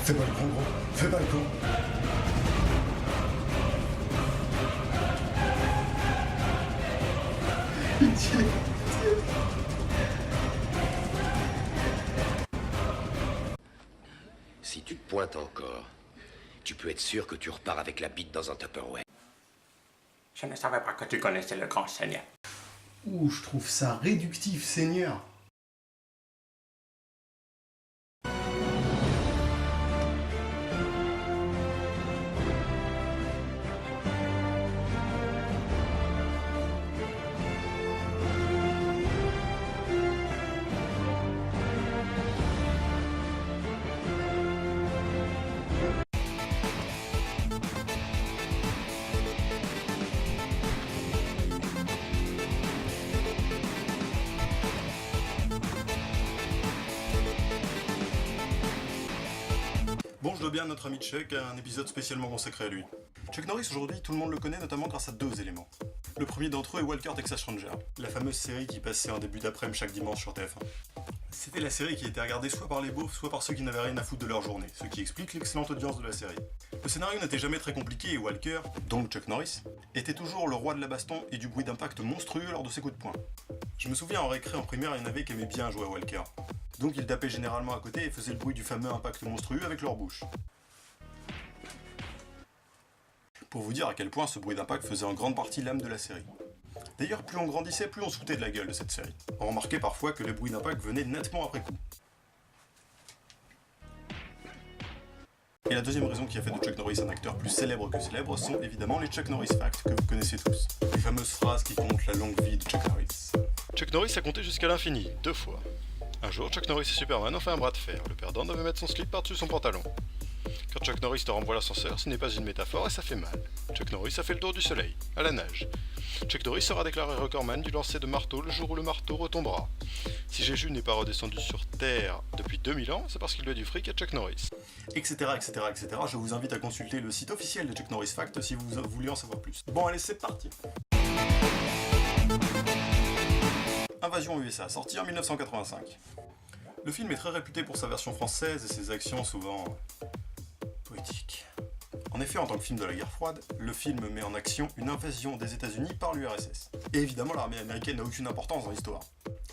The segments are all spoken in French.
Fais pas le grand gros, fais pas le con. Pitié. Si tu te pointes encore, tu peux être sûr que tu repars avec la bite dans un Tupperware. Je ne savais pas que tu connaissais le grand seigneur. Ouh, je trouve ça réductif, Seigneur. Bon, je dois bien à notre ami Chuck un épisode spécialement consacré à lui. Chuck Norris, aujourd'hui, tout le monde le connaît notamment grâce à deux éléments. Le premier d'entre eux est Walker Texas Ranger, la fameuse série qui passait en début d'après-midi chaque dimanche sur TF1. C'était la série qui était regardée soit par les beaufs, soit par ceux qui n'avaient rien à foutre de leur journée, ce qui explique l'excellente audience de la série. Le scénario n'était jamais très compliqué et Walker, donc Chuck Norris, était toujours le roi de la baston et du bruit d'impact monstrueux lors de ses coups de poing. Je me souviens en récré en primaire, il y en avait qui aimaient bien jouer à Walker. Donc ils tapaient généralement à côté et faisaient le bruit du fameux impact monstrueux avec leur bouche. Pour vous dire à quel point ce bruit d'impact faisait en grande partie l'âme de la série. D'ailleurs, plus on grandissait, plus on se foutait de la gueule de cette série. On remarquait parfois que les bruits d'impact venaient nettement après coup. Et la deuxième raison qui a fait de Chuck Norris un acteur plus célèbre que célèbre sont évidemment les Chuck Norris Facts que vous connaissez tous. Les fameuses phrases qui comptent la longue vie de Chuck Norris. Chuck Norris a compté jusqu'à l'infini, 2 fois. Un jour, Chuck Norris et Superman ont fait un bras de fer. Le perdant devait mettre son slip par-dessus son pantalon. Quand Chuck Norris te renvoie l'ascenseur, ce n'est pas une métaphore et ça fait mal. Chuck Norris a fait le tour du soleil, à la nage. Chuck Norris sera déclaré recordman du lancer de marteau le jour où le marteau retombera. Si Jésus n'est pas redescendu sur Terre depuis 2000 ans, c'est parce qu'il doit du fric à Chuck Norris. Etc, etc, etc. Je vous invite à consulter le site officiel de Chuck Norris Facts si vous voulez en savoir plus. Bon, allez, c'est parti. Invasion USA, sorti en 1985. Le film est très réputé pour sa version française et ses actions souvent poétiques. En effet, en tant que film de la guerre froide, le film met en action une invasion des États-Unis par l'URSS. Et évidemment, l'armée américaine n'a aucune importance dans l'histoire.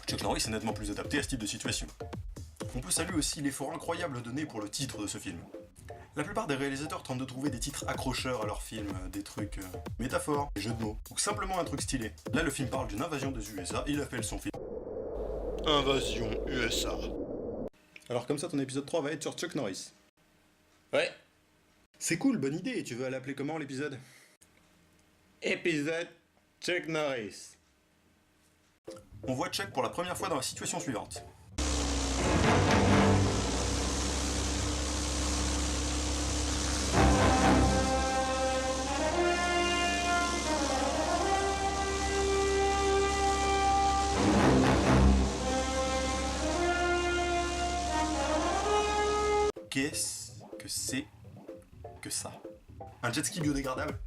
Chuck Norris est nettement plus adapté à ce type de situation. On peut saluer aussi l'effort incroyable donné pour le titre de ce film. La plupart des réalisateurs tentent de trouver des titres accrocheurs à leurs films, des trucs métaphores, des jeux de mots, ou simplement un truc stylé. Là, le film parle d'une invasion des USA, il appelle son film Invasion USA. Alors comme ça, ton épisode 3 va être sur Chuck Norris. Ouais. C'est cool, bonne idée. Tu veux l'appeler comment l'épisode? Épisode Chuck Norris. On voit Chuck pour la première fois dans la situation suivante. Qu'est-ce que c'est que ça? Un jet ski biodégradable?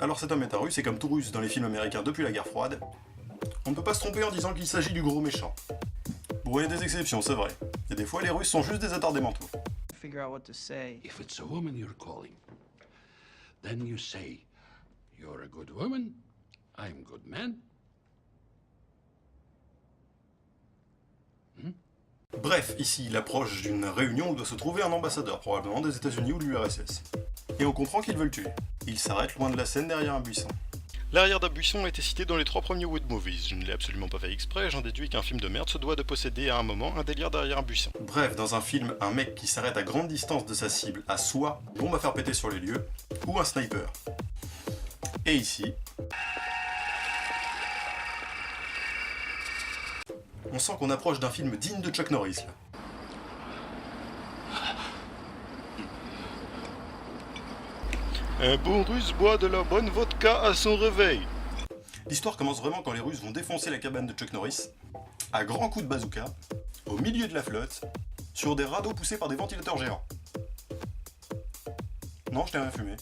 Alors cet homme est un russe et comme tout russe dans les films américains depuis la guerre froide, on ne peut pas se tromper en disant qu'il s'agit du gros méchant. Bon, il y a des exceptions, c'est vrai. Et des fois, les Russes sont juste des attardés mentaux. Figure out what to say. If it's a woman you're calling, then you say, "You're a good woman, I'm a good man." Bref, ici, il approche d'une réunion où doit se trouver un ambassadeur, probablement des États-Unis ou de l'URSS. Et on comprend qu'il veut le tuer. Il s'arrête loin de la scène derrière un buisson. L'arrière d'un buisson a été cité dans les 3 premiers Wood Movies. Je ne l'ai absolument pas fait exprès, j'en déduis qu'un film de merde se doit de posséder à un moment un délire derrière un buisson. Bref, dans un film, un mec qui s'arrête à grande distance de sa cible a soit une bombe à faire péter sur les lieux, ou un sniper. Et ici... on sent qu'on approche d'un film digne de Chuck Norris, là. Un bon russe boit de la bonne vodka à son réveil. L'histoire commence vraiment quand les Russes vont défoncer la cabane de Chuck Norris, à grands coups de bazooka, au milieu de la flotte, sur des radeaux poussés par des ventilateurs géants. Non, je t'ai rien fumé.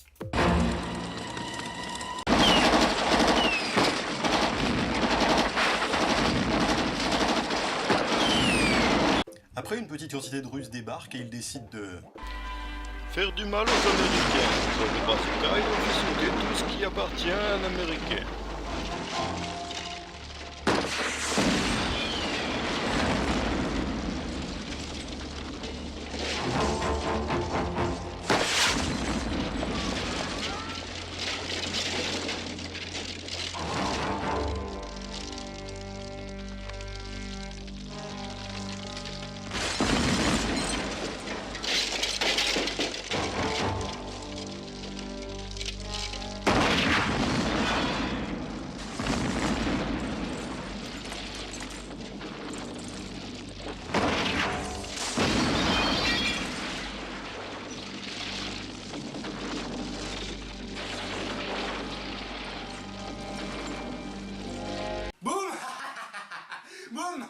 Après, une petite quantité de Russes débarque et ils décident de... Faire du mal aux Américains. Comme le bazooka, ils vont sauter tout ce qui appartient à un Américain. Boum Boum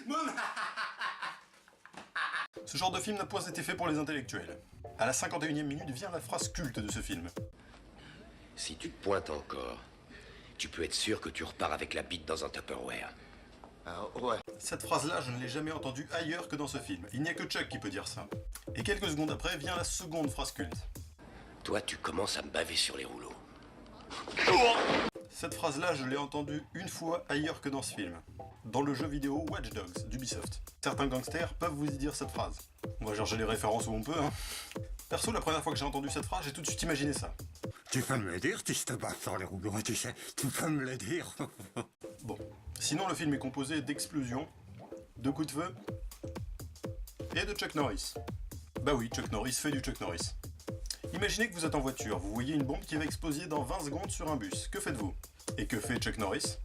Boum Ce genre de film n'a pas été fait pour les intellectuels. À la 51e minute vient la phrase culte de ce film. Si tu te pointes encore, tu peux être sûr que tu repars avec la bite dans un Tupperware. Cette phrase-là, je ne l'ai jamais entendue ailleurs que dans ce film. Il n'y a que Chuck qui peut dire ça. Et quelques secondes après vient la seconde phrase culte. Toi, tu commences à me baver sur les rouleaux. Cette phrase-là, je l'ai entendue une fois ailleurs que dans ce film. Dans le jeu vidéo Watch Dogs d'Ubisoft. Certains gangsters peuvent vous y dire cette phrase. On va chercher les références où on peut, hein. Perso, la première fois que j'ai entendu cette phrase, j'ai tout de suite imaginé ça. Tu peux me le dire, tu te bats sur les rouleaux, tu sais, tu peux me le dire. Bon. Sinon, le film est composé d'explosions, de coups de feu et de Chuck Norris. Bah oui, Chuck Norris fait du Chuck Norris. Imaginez que vous êtes en voiture, vous voyez une bombe qui va exploser dans 20 secondes sur un bus. Que faites-vous? Et que fait Chuck Norris?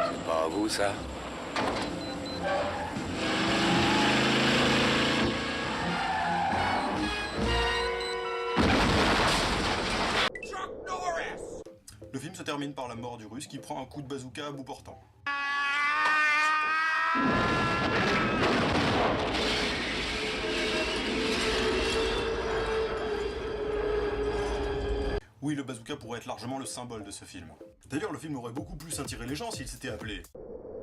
C'est pas à vous, ça? Le film se termine par la mort du Russe qui prend un coup de bazooka à bout portant. Oui, le bazooka pourrait être largement le symbole de ce film. D'ailleurs, le film aurait beaucoup plus attiré les gens s'il s'était appelé...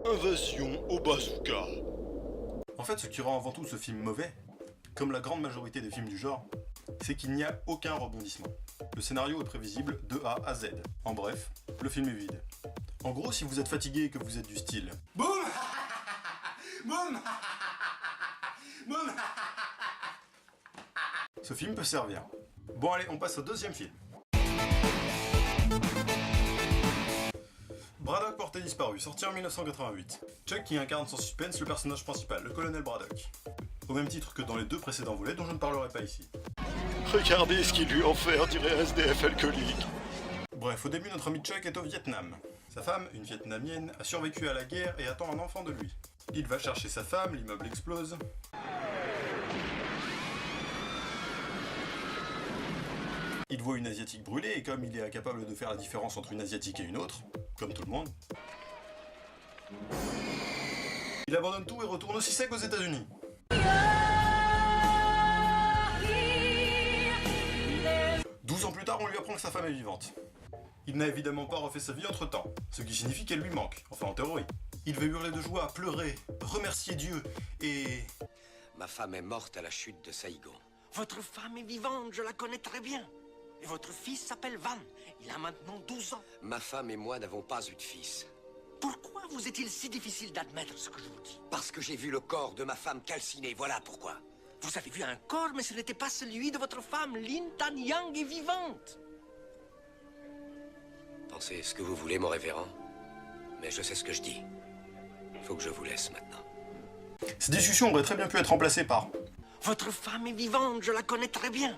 Invasion au bazooka. En fait, ce qui rend avant tout ce film mauvais, comme la grande majorité des films du genre, c'est qu'il n'y a aucun rebondissement. Le scénario est prévisible de A à Z. En bref, le film est vide. En gros, si vous êtes fatigué et que vous êtes du style Boum Boum Boum ce film peut servir. Bon allez, on passe au deuxième film. Braddock porté disparu, sorti en 1988. Chuck qui incarne sans suspense le personnage principal, le colonel Braddock. Au même titre que dans les deux précédents volets dont je ne parlerai pas ici. Regardez ce qu'ils lui ont fait, on dirait un SDF alcoolique. Bref, au début, notre ami Chuck est au Vietnam. Sa femme, une Vietnamienne, a survécu à la guerre et attend un enfant de lui. Il va chercher sa femme, l'immeuble explose. Il voit une Asiatique brûler et comme il est incapable de faire la différence entre une Asiatique et une autre, comme tout le monde, il abandonne tout et retourne aussi sec aux États-Unis. Ans plus tard, on lui apprend que sa femme est vivante. Il n'a évidemment pas refait sa vie entre-temps, ce qui signifie qu'elle lui manque, enfin en théorie. Il va hurler de joie, pleurer, remercier Dieu, et... Ma femme est morte à la chute de Saïgon. Votre femme est vivante, je la connais très bien. Et votre fils s'appelle Van. Il a maintenant 12 ans. Ma femme et moi n'avons pas eu de fils. Pourquoi vous est-il si difficile d'admettre ce que je vous dis? Parce que j'ai vu le corps de ma femme calciné, voilà pourquoi. Vous avez vu un corps, mais ce n'était pas celui de votre femme. Lin Tan Yang est vivante. Pensez ce que vous voulez, mon révérend. Mais je sais ce que je dis. Il faut que je vous laisse maintenant. Ces discussions auraient très bien pu être remplacées par Votre femme est vivante, je la connais très bien.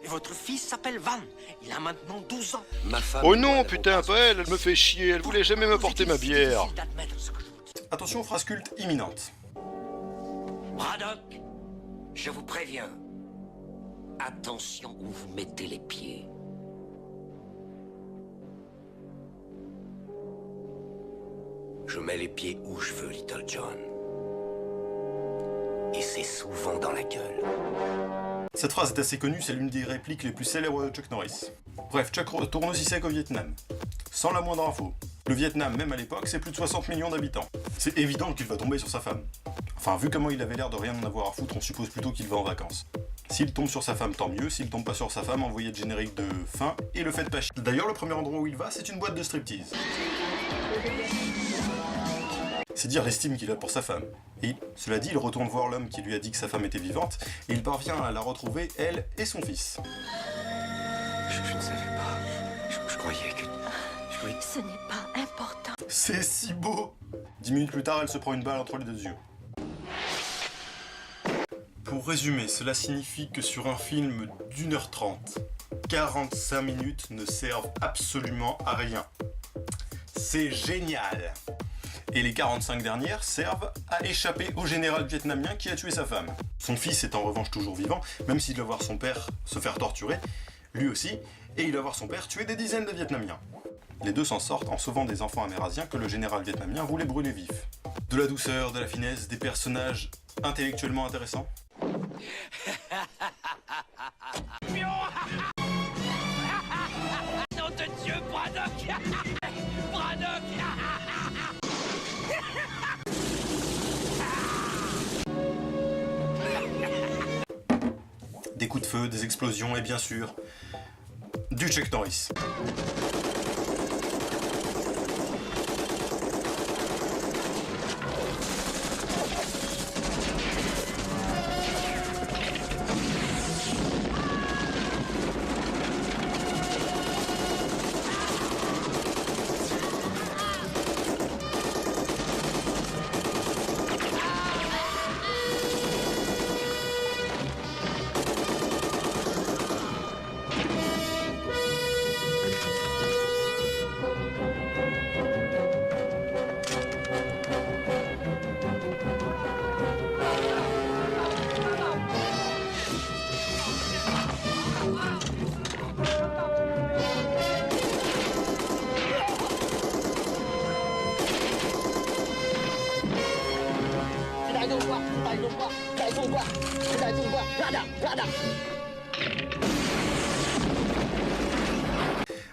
Et votre fils s'appelle Van. Il a maintenant 12 ans. Ma femme... Oh non, putain, pas elle, elle me fait chier, elle voulait jamais m'apporter ma bière. C'est difficile d'admettre ce que je vous dis. attention, phrase culte imminente. Braddock, je vous préviens. Attention où vous mettez les pieds. Je mets les pieds où je veux, Little John. Et c'est souvent dans la gueule. Cette phrase est assez connue, c'est l'une des répliques les plus célèbres de Chuck Norris. Bref, Chuck retourne aussi sec au Vietnam. Sans la moindre info. Le Vietnam, même à l'époque, c'est plus de 60 millions d'habitants. C'est évident qu'il va tomber sur sa femme. Enfin, vu comment il avait l'air de rien en avoir à foutre, on suppose plutôt qu'il va en vacances. S'il tombe sur sa femme, tant mieux. S'il tombe pas sur sa femme, envoyez le générique de fin et le faites pas chier. D'ailleurs, le premier endroit où il va, c'est une boîte de striptease. C'est dire l'estime qu'il a pour sa femme. Et, cela dit, il retourne voir l'homme qui lui a dit que sa femme était vivante, et il parvient à la retrouver, elle et son fils. Je ne savais pas. Je croyais que... Ce n'est pas important. C'est si beau! 10 minutes plus tard, elle se prend une balle entre les deux yeux. Pour résumer, cela signifie que sur un film d'1h30, 45 minutes ne servent absolument à rien. C'est génial! Et les 45 dernières servent à échapper au général vietnamien qui a tué sa femme. Son fils est en revanche toujours vivant, même s'il va voir son père se faire torturer, lui aussi, et il va voir son père tuer des dizaines de Vietnamiens. Les deux s'en sortent en sauvant des enfants amérindiens que le général vietnamien voulait brûler vifs. De la douceur, de la finesse, des personnages intellectuellement intéressants. Nom de Dieu, Braddock. Braddock. Des coups de feu, des explosions et bien sûr, du Chuck Norris.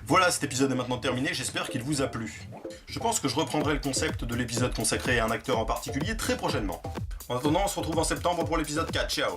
Voilà, cet épisode est maintenant terminé, j'espère qu'il vous a plu. Je pense que je reprendrai le concept de l'épisode consacré à un acteur en particulier très prochainement. En attendant, on se retrouve en septembre pour l'épisode 4, ciao!